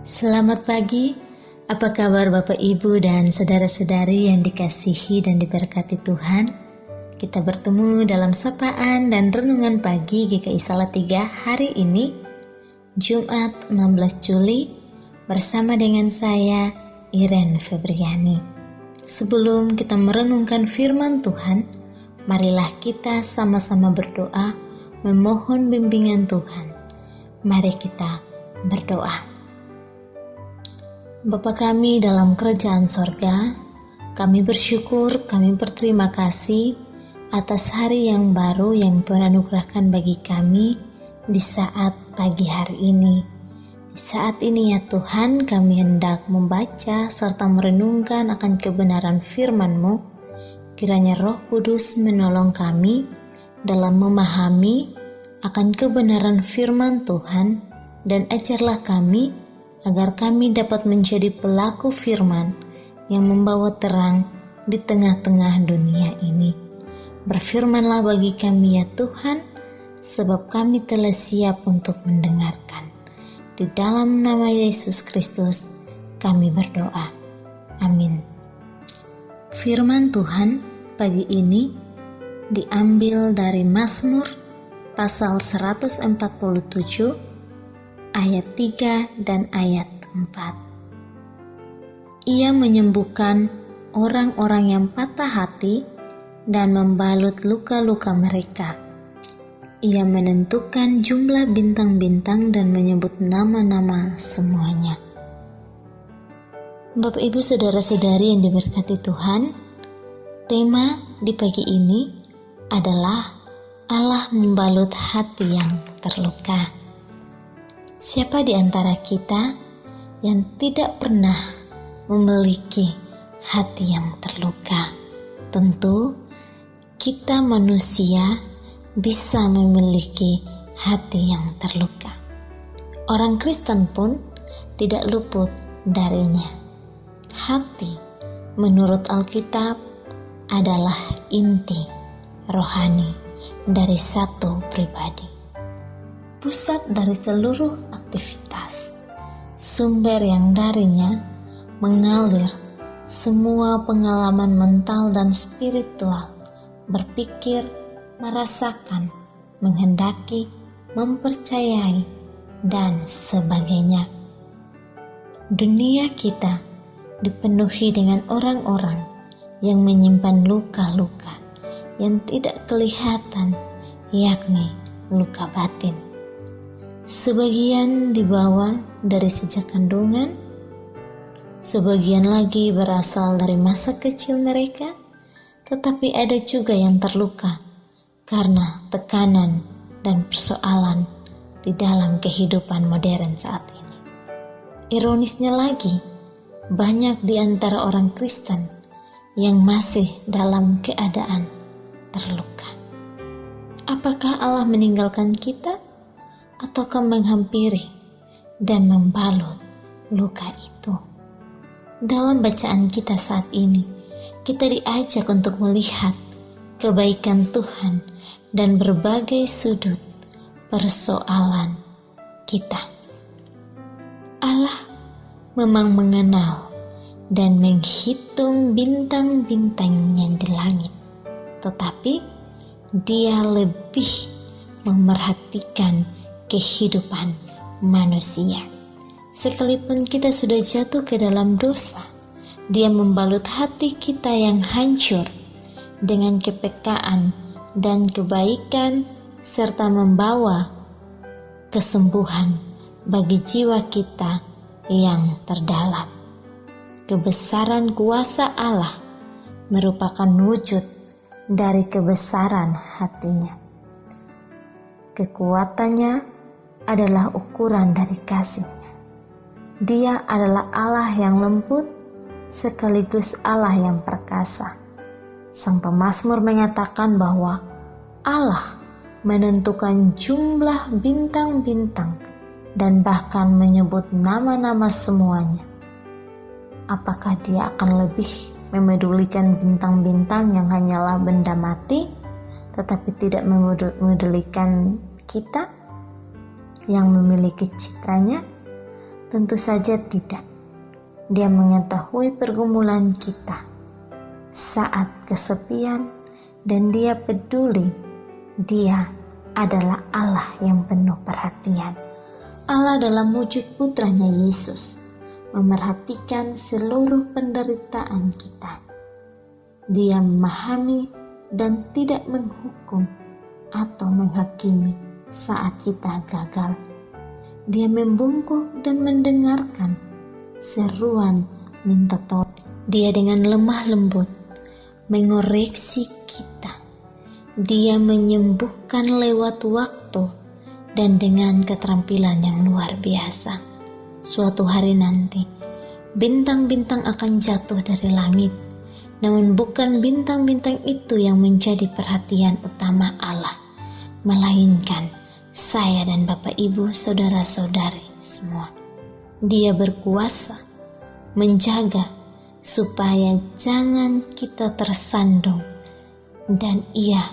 Selamat pagi, apa kabar Bapak Ibu dan saudara-saudari yang dikasihi dan diberkati Tuhan? Kita bertemu dalam sapaan dan renungan pagi GKI Salatiga hari ini, Jumat 16 Juli, bersama dengan saya, Iren Febriani. Sebelum kita merenungkan firman Tuhan, marilah kita sama-sama berdoa, memohon bimbingan Tuhan. Mari kita berdoa. Bapa kami dalam kerajaan sorga, kami bersyukur, kami berterima kasih atas hari yang baru yang Tuhan anugerahkan bagi kami di saat pagi hari ini. Di saat ini ya Tuhan, kami hendak membaca serta merenungkan akan kebenaran firman-Mu. Kiranya Roh Kudus menolong kami dalam memahami akan kebenaran firman Tuhan, dan ajarlah kami agar kami dapat menjadi pelaku firman yang membawa terang di tengah-tengah dunia ini. Berfirmanlah bagi kami ya Tuhan, sebab kami telah siap untuk mendengarkan. Di dalam nama Yesus Kristus kami berdoa. Amin. Firman Tuhan pagi ini diambil dari Mazmur pasal 147 ayat 3 dan ayat 4. Ia menyembuhkan orang-orang yang patah hati dan membalut luka-luka mereka. Ia menentukan jumlah bintang-bintang dan menyebut nama-nama semuanya. Bapak Ibu saudara-saudari yang diberkati Tuhan, tema di pagi ini adalah Allah membalut hati yang terluka. Siapa di antara kita yang tidak pernah memiliki hati yang terluka? Tentu kita manusia bisa memiliki hati yang terluka. Orang Kristen pun tidak luput darinya. Hati menurut Alkitab adalah inti rohani dari satu pribadi. Pusat dari seluruh aktivitas, sumber yang darinya mengalir semua pengalaman mental dan spiritual, berpikir, merasakan, menghendaki, mempercayai, dan sebagainya. Dunia kita dipenuhi dengan orang-orang yang menyimpan luka-luka yang tidak kelihatan, yakni luka batin. Sebagian dibawa dari sejak kandungan, sebagian lagi berasal dari masa kecil mereka, tetapi ada juga yang terluka karena tekanan dan persoalan di dalam kehidupan modern saat ini. Ironisnya lagi, banyak di antara orang Kristen yang masih dalam keadaan terluka. Apakah Allah meninggalkan kita? Ataukah menghampiri dan membalut luka itu? Dalam bacaan kita saat ini, kita diajak untuk melihat kebaikan Tuhan dan berbagai sudut persoalan kita. Allah memang mengenal dan menghitung bintang-bintang yang di langit, tetapi Dia lebih memerhatikan kehidupan manusia. Sekalipun kita sudah jatuh ke dalam dosa, Dia membalut hati kita yang hancur dengan kepekaan dan kebaikan, serta membawa kesembuhan bagi jiwa kita yang terdalam. Kebesaran kuasa Allah merupakan wujud dari kebesaran hatinya. Kekuatannya adalah ukuran dari kasih-Nya. Dia adalah Allah yang lembut sekaligus Allah yang perkasa. Sang pemazmur mengatakan bahwa Allah menentukan jumlah bintang-bintang dan bahkan menyebut nama-nama semuanya. Apakah Dia akan lebih memedulikan bintang-bintang yang hanyalah benda mati, tetapi tidak memedulikan kita yang memiliki citranya? Tentu saja tidak. Dia mengetahui pergumulan kita saat kesepian dan Dia peduli. Dia adalah Allah yang penuh perhatian. Allah dalam wujud putranya Yesus memerhatikan seluruh penderitaan kita. Dia memahami dan tidak menghukum atau menghakimi saat kita gagal. Dia membungkuk dan mendengarkan seruan minta tolong. Dia dengan lemah lembut mengoreksi kita. Dia menyembuhkan lewat waktu dan dengan keterampilan yang luar biasa. Suatu hari nanti, bintang-bintang akan jatuh dari langit, namun bukan bintang-bintang itu yang menjadi perhatian utama Allah, melainkan saya dan Bapak Ibu, saudara-saudari semua. Dia berkuasa menjaga supaya jangan kita tersandung, dan Ia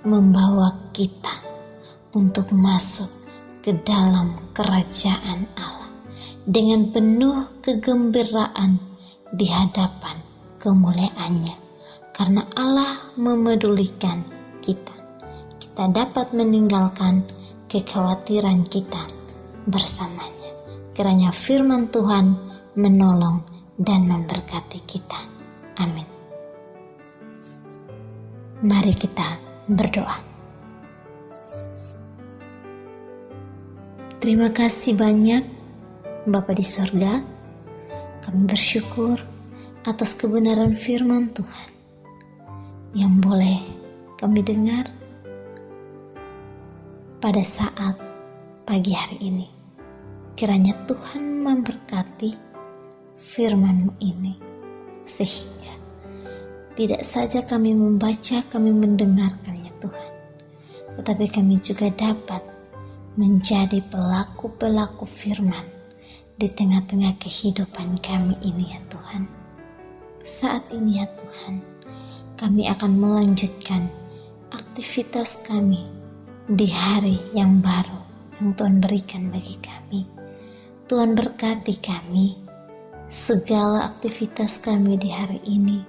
membawa kita untuk masuk ke dalam kerajaan Allah dengan penuh kegembiraan di hadapan kemuliaannya. Karena Allah memedulikan kita, kita dapat meninggalkan kekhawatiran kita bersamanya. Kiranya firman Tuhan menolong dan memberkati kita. Amin. Mari kita berdoa. Terima kasih banyak Bapa di sorga. Kami bersyukur atas kebenaran firman Tuhan yang boleh kami dengar pada saat pagi hari ini. Kiranya Tuhan memberkati firman-Mu ini, sehingga tidak saja kami membaca, kami mendengarkannya Tuhan, tetapi kami juga dapat menjadi pelaku-pelaku firman di tengah-tengah kehidupan kami ini ya Tuhan. Saat ini ya Tuhan, kami akan melanjutkan aktivitas kami di hari yang baru yang Tuhan berikan bagi kami. Tuhan berkati kami, segala aktivitas kami di hari ini,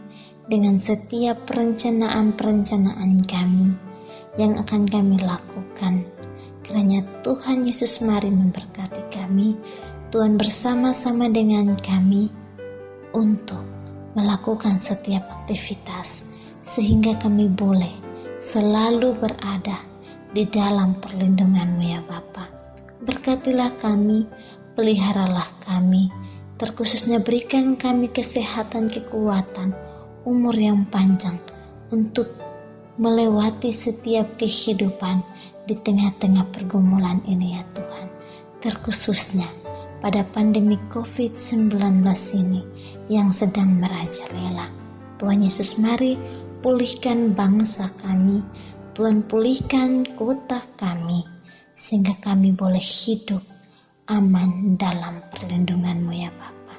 dengan setiap perencanaan-perencanaan kami yang akan kami lakukan. Kiranya Tuhan Yesus mari memberkati kami. Tuhan bersama-sama dengan kami untuk melakukan setiap aktivitas, sehingga kami boleh selalu berada di dalam perlindungan-Mu ya Bapa. Berkatilah kami, peliharalah kami, terkhususnya berikan kami kesehatan, kekuatan, umur yang panjang untuk melewati setiap kehidupan di tengah-tengah pergumulan ini ya Tuhan. Terkhususnya pada pandemi COVID-19 ini yang sedang merajalela. Tuhan Yesus mari pulihkan bangsa kami, Tuhan pulihkan kota kami, sehingga kami boleh hidup aman dalam perlindungan-Mu ya Bapa.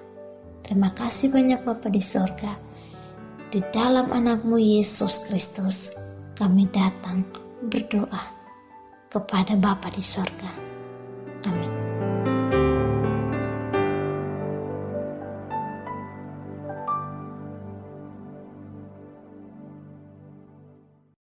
Terima kasih banyak Bapa di sorga. Di dalam anak-Mu Yesus Kristus kami datang berdoa kepada Bapa di sorga. Amin.